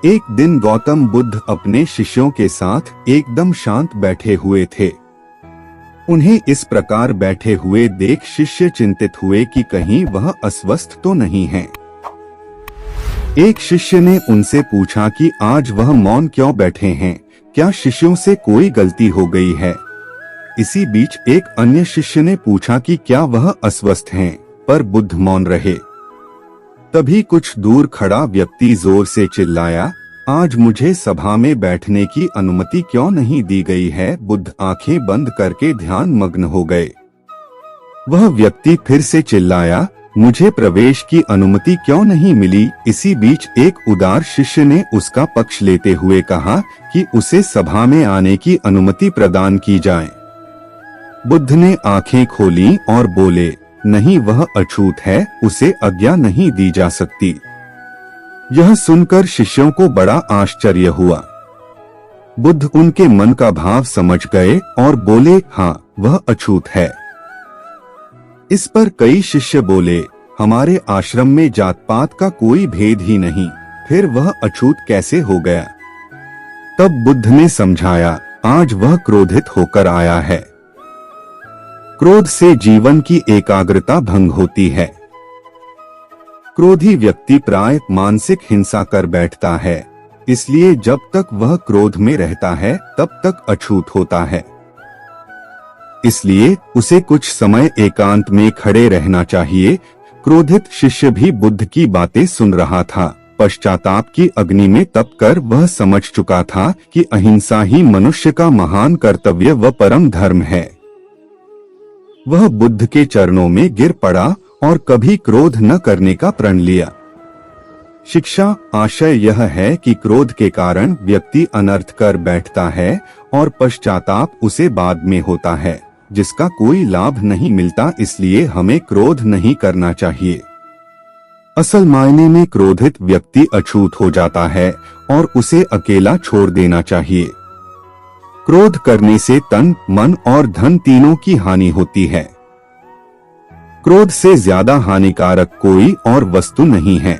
एक दिन गौतम बुद्ध अपने शिष्यों के साथ एकदम शांत बैठे हुए थे। उन्हें इस प्रकार बैठे हुए देख शिष्य चिंतित हुए कि कहीं वह अस्वस्थ तो नहीं है। एक शिष्य ने उनसे पूछा कि आज वह मौन क्यों बैठे हैं, क्या शिष्यों से कोई गलती हो गई है। इसी बीच एक अन्य शिष्य ने पूछा कि क्या वह अस्वस्थ हैं, पर बुद्ध मौन रहे। तभी कुछ दूर खड़ा व्यक्ति जोर से चिल्लाया, आज मुझे सभा में बैठने की अनुमति क्यों नहीं दी गई है। बुद्ध आंखें बंद करके ध्यान मग्न हो गए। वह व्यक्ति फिर से चिल्लाया, मुझे प्रवेश की अनुमति क्यों नहीं मिली। इसी बीच एक उदार शिष्य ने उसका पक्ष लेते हुए कहा कि उसे सभा में आने की अनुमति प्रदान की जाए। बुद्ध ने आंखें खोली और बोले, नहीं, वह अछूत है, उसे आज्ञा नहीं दी जा सकती। यह सुनकर शिष्यों को बड़ा आश्चर्य हुआ। बुद्ध उनके मन का भाव समझ गए और बोले, हाँ, वह अछूत है। इस पर कई शिष्य बोले, हमारे आश्रम में जात पात का कोई भेद ही नहीं, फिर वह अछूत कैसे हो गया। तब बुद्ध ने समझाया, आज वह क्रोधित होकर आया है। क्रोध से जीवन की एकाग्रता भंग होती है। क्रोधी व्यक्ति प्राय मानसिक हिंसा कर बैठता है, इसलिए जब तक वह क्रोध में रहता है तब तक अछूत होता है। इसलिए उसे कुछ समय एकांत में खड़े रहना चाहिए। क्रोधित शिष्य भी बुद्ध की बातें सुन रहा था। पश्चाताप की अग्नि में तप कर वह समझ चुका था कि अहिंसा ही मनुष्य का महान कर्तव्य व परम धर्म है। वह बुद्ध के चरणों में गिर पड़ा और कभी क्रोध न करने का प्रण लिया। शिक्षा आशय यह है कि क्रोध के कारण व्यक्ति अनर्थ कर बैठता है और पश्चाताप उसे बाद में होता है, जिसका कोई लाभ नहीं मिलता। इसलिए हमें क्रोध नहीं करना चाहिए। असल मायने में क्रोधित व्यक्ति अछूत हो जाता है और उसे अकेला छोड़ देना चाहिए। क्रोध करने से तन, मन और धन तीनों की हानि होती है। क्रोध से ज्यादा हानिकारक कोई और वस्तु नहीं है।